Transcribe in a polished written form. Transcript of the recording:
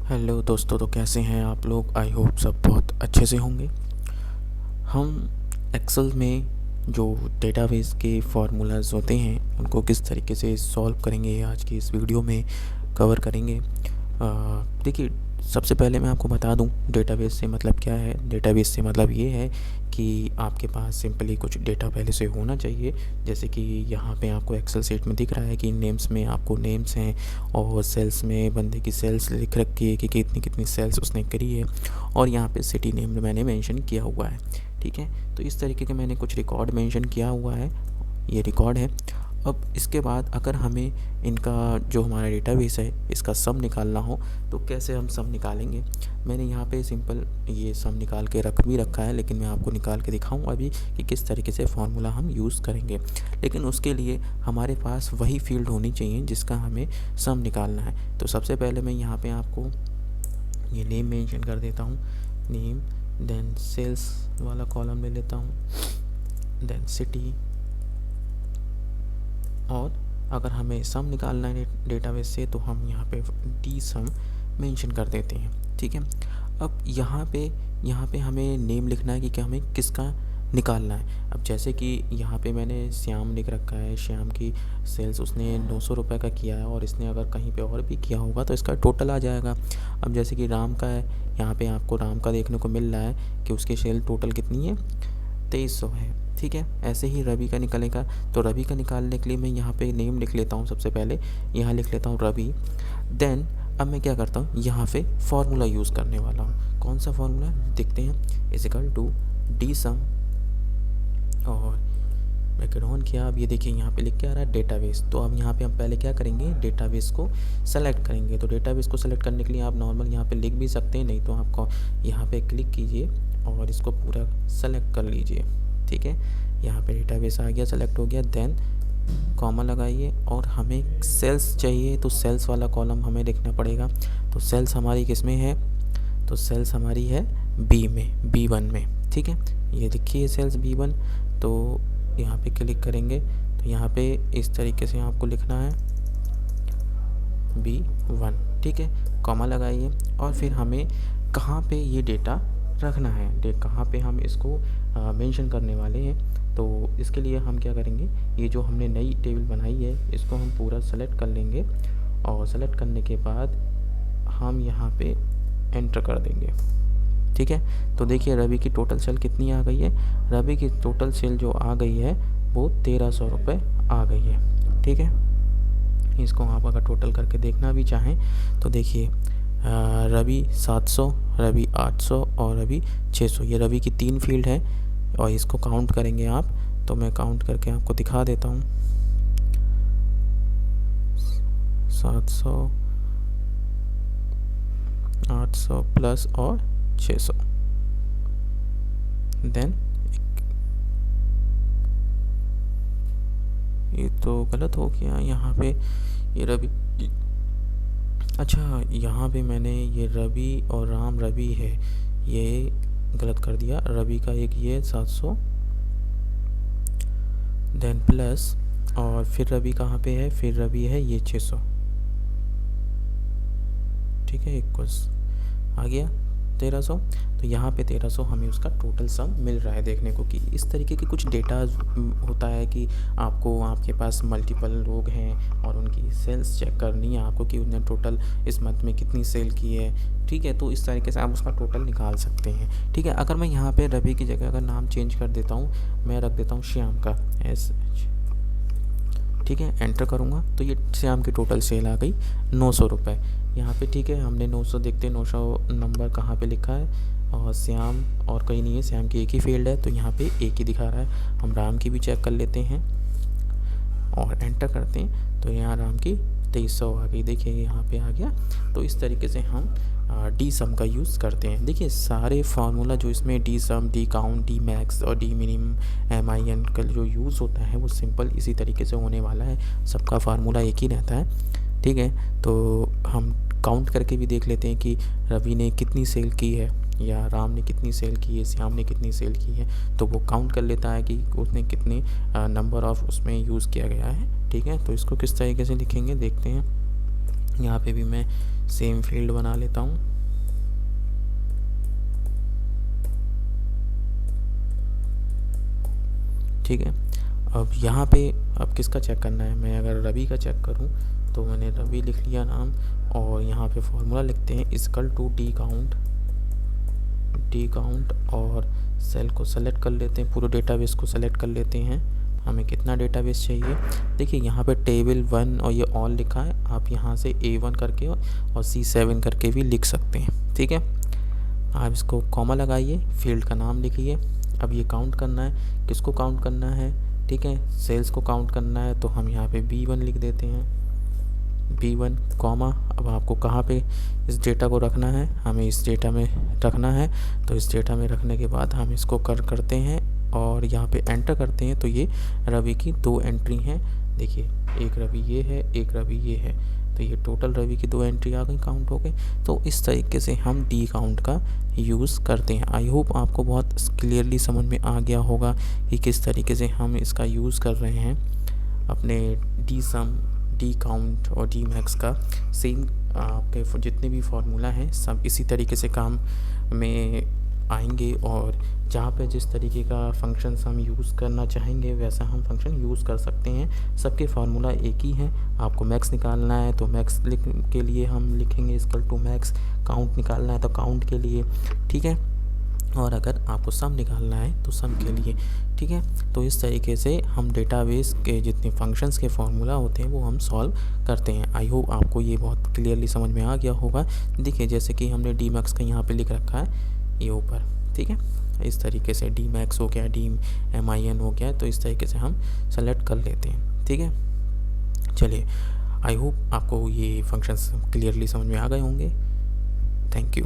Hello दोस्तों, तो कैसे हैं आप लोग। आई होप सब बहुत अच्छे से होंगे। हम एक्सेल में जो डेटाबेस के फार्मूलाज होते हैं उनको किस तरीके से सॉल्व करेंगे आज की इस वीडियो में कवर करेंगे। देखिए, सबसे पहले मैं आपको बता दूं डेटाबेस से मतलब क्या है। डेटाबेस से मतलब ये है कि आपके पास सिंपली कुछ डेटा पहले से होना चाहिए। जैसे कि यहाँ पे आपको एक्सेल शीट में दिख रहा है कि नेम्स में आपको नेम्स हैं और सेल्स में बंदे की सेल्स लिख रखी है कि कितनी कितनी सेल्स उसने करी है, और यहाँ पे सिटी नेम मैंने मेंशन किया हुआ है। ठीक है, तो इस तरीके के मैंने कुछ रिकॉर्ड मेंशन किया हुआ है, ये रिकॉर्ड है। अब इसके बाद अगर हमें इनका जो हमारा डेटाबेस है इसका सम निकालना हो तो कैसे हम सम निकालेंगे। मैंने यहाँ पे सिंपल ये सम निकाल के रख भी रखा है, लेकिन मैं आपको निकाल के दिखाऊँ अभी कि किस तरीके से फार्मूला हम यूज़ करेंगे। लेकिन उसके लिए हमारे पास वही फील्ड होनी चाहिए जिसका हमें सम निकालना है। तो सबसे पहले मैं यहाँ पे आपको ये नेम मेंशन कर देता हूँ, नेम, देन सेल्स वाला कॉलम ले लेता हूँ, देन सिटी, और अगर हमें सम निकालना है डेटाबेस से तो हम यहाँ पे डी सम मेंशन कर देते हैं। ठीक है, अब यहाँ पे हमें नेम लिखना है कि क्या हमें किसका निकालना है। अब जैसे कि यहाँ पे मैंने श्याम लिख रखा है, श्याम की सेल्स उसने 900 रुपये का किया है और इसने अगर कहीं पे और भी किया होगा तो इसका टोटल आ जाएगा। अब जैसे कि राम का है, यहाँ पे आपको राम का देखने को मिल रहा है कि उसकी सेल टोटल कितनी है, 2300 है। ठीक है, ऐसे ही रवि का निकलेगा। तो रवि का निकालने के लिए मैं यहाँ पे नेम लिख लेता हूँ, सबसे पहले यहाँ लिख लेता हूँ रवि। देन अब मैं क्या करता हूँ, यहाँ पे फार्मूला यूज़ करने वाला हूँ। कौन सा फार्मूला देखते हैं, इजिकल टू डी सम, और ब्रैकेट ऑन किया। अब ये देखिए यहाँ पे लिख के आ रहा है डेटाबेस। तो अब यहाँ पे हम पहले क्या करेंगे, डेटाबेस को सेलेक्ट करेंगे। तो डेटाबेस को सेलेक्ट करने के लिए आप नॉर्मल यहाँ पे लिख भी सकते हैं, नहीं तो आपको यहाँ पे क्लिक कीजिए और इसको पूरा सेलेक्ट कर लीजिए। ठीक है, यहाँ पे डेटाबेस आ गया, सेलेक्ट हो गया। देन कॉमा लगाइए और हमें सेल्स चाहिए तो सेल्स वाला कॉलम हमें लिखना पड़ेगा। तो सेल्स हमारी किस में है, तो सेल्स हमारी है बी में, B1 में। ठीक है, ये देखिए सेल्स B1। तो यहाँ पे क्लिक करेंगे तो यहाँ पे इस तरीके से आपको लिखना है B1। ठीक है, कॉमा लगाइए और फिर हमें कहाँ पे ये डेटा रखना है, कहाँ पे हम इसको मेंशन करने वाले हैं। तो इसके लिए हम क्या करेंगे, ये जो हमने नई टेबल बनाई है इसको हम पूरा सेलेक्ट कर लेंगे, और सेलेक्ट करने के बाद हम यहाँ पे एंटर कर देंगे। ठीक है, तो देखिए रवि की टोटल सेल कितनी आ गई है, रवि की टोटल सेल जो आ गई है वो 1300 रुपये आ गई है। ठीक है, इसको आप अगर टोटल करके देखना भी चाहें तो देखिए रवि 700, रवि 800 और रवि 600, ये रवि की 3 फील्ड है। और इसको काउंट करेंगे आप, तो मैं काउंट करके आपको दिखा देता हूँ। 700, 800 प्लस और 600, देन ये तो गलत हो गया यहाँ पे, ये रवि, अच्छा यहाँ पे मैंने ये रवि और राम रवि है ये गलत कर दिया। रवि का एक ये 700, देन प्लस, और फिर रवि कहाँ पे है, फिर रवि है ये 600। ठीक है, इक्वल्स आ गया 1300। तो यहाँ पे 1300 हमें उसका टोटल सम मिल रहा है देखने को। कि इस तरीके के कुछ डेटा होता है कि आपको, आपके पास मल्टीपल लोग हैं और उनकी सेल्स चेक करनी है आपको कि उन्होंने टोटल इस मंथ में कितनी सेल की है। ठीक है, तो इस तरीके से आप उसका टोटल निकाल सकते हैं। ठीक है, अगर मैं यहाँ पे रवि की जगह अगर नाम चेंज कर देता हूँ, मैं रख देता हूँ श्याम का SH। ठीक है, एंटर करूँगा तो ये श्याम की टोटल सेल आ गई 900 रुपये यहाँ पे। ठीक है, हमने 900 देखते हैं 900 नंबर कहाँ पे लिखा है, और श्याम और कहीं नहीं है, श्याम की एक ही फील्ड है तो यहाँ पे एक ही दिखा रहा है। हम राम की भी चेक कर लेते हैं और एंटर करते हैं तो यहाँ राम की 2300 आ गई। देखिए यहाँ पे आ गया। तो इस तरीके से हम डी सम का यूज़ करते हैं। देखिए सारे फार्मूला जो इसमें डी सम, डी काउंट, डी मैक्स और डी मिनिमम, MIN का जो यूज़ होता है वो सिंपल इसी तरीके से होने वाला है। सबका फार्मूला एक ही रहता है। ठीक है, तो हम काउंट करके भी देख लेते हैं कि रवि ने कितनी सेल की है या राम ने कितनी सेल की है, श्याम ने कितनी सेल की है। तो वो काउंट कर लेता है कि उसने कितने नंबर ऑफ उसमें यूज़ किया गया है। ठीक है, तो इसको किस तरीके से लिखेंगे देखते हैं। यहाँ पे भी मैं सेम फील्ड बना लेता हूँ। ठीक है, अब यहाँ पे अब किसका चेक करना है, मैं अगर रवि का चेक करूँ तो मैंने रवि लिख लिया नाम, और यहाँ पे फॉर्मूला लिखते हैं इक्वल टू डी काउंट, और सेल को सेलेक्ट कर लेते हैं, पूरे डेटाबेस को सेलेक्ट कर लेते हैं, हमें कितना डेटाबेस चाहिए। देखिए यहाँ पे टेबल 1 और ये ऑल लिखा है, आप यहाँ से A1 करके और C7 करके भी लिख सकते हैं। ठीक है, आप इसको कॉमा लगाइए, फील्ड का नाम लिखिए। अब ये काउंट करना है, किसको काउंट करना है, ठीक है, सेल्स को काउंट करना है, तो हम यहाँ पे B1 लिख देते हैं, B1 कॉमा। अब आपको कहाँ पे इस डेटा को रखना है, हमें इस डेटा में रखना है, तो इस डेटा में रखने के बाद हम इसको करते हैं और यहाँ पे एंटर करते हैं, तो ये रवि की 2 एंट्री हैं। देखिए, एक रवि ये है, एक रवि ये है, तो ये टोटल रवि की 2 एंट्री आ गई, काउंट हो गई। तो इस तरीके से हम डी काउंट का यूज़ करते हैं। आई होप आपको बहुत क्लियरली समझ में आ गया होगा कि किस तरीके से हम इसका यूज़ कर रहे हैं अपने डी सम, डी काउंट और डी मैक्स का। सेम आपके जितने भी फार्मूला हैं सब इसी तरीके से काम में आएंगे, और जहाँ पे जिस तरीके का फंक्शंस हम यूज़ करना चाहेंगे वैसा हम फंक्शन यूज़ कर सकते हैं। सबके फार्मूला एक ही है, आपको मैक्स निकालना है तो मैक्स के लिए हम लिखेंगे इक्वल टू मैक्स, काउंट निकालना है तो काउंट के लिए, ठीक है, और अगर आपको सम निकालना है तो सम के लिए। ठीक है, तो इस तरीके से हम डेटाबेस के जितने फंक्शंस के फार्मूला होते हैं वो हम सॉल्व करते हैं। आई होप आपको ये बहुत क्लियरली समझ में आ गया होगा। देखिए, जैसे कि हमने डी मैक्स का यहाँ पे लिख रखा है ये ऊपर, ठीक है, इस तरीके से डी मैक्स हो गया, डी MIN हो गया, तो इस तरीके से हम सेलेक्ट कर लेते हैं। ठीक है, चलिए, आई होप आपको ये फंक्शंस क्लियरली समझ में आ गए होंगे। Thank you.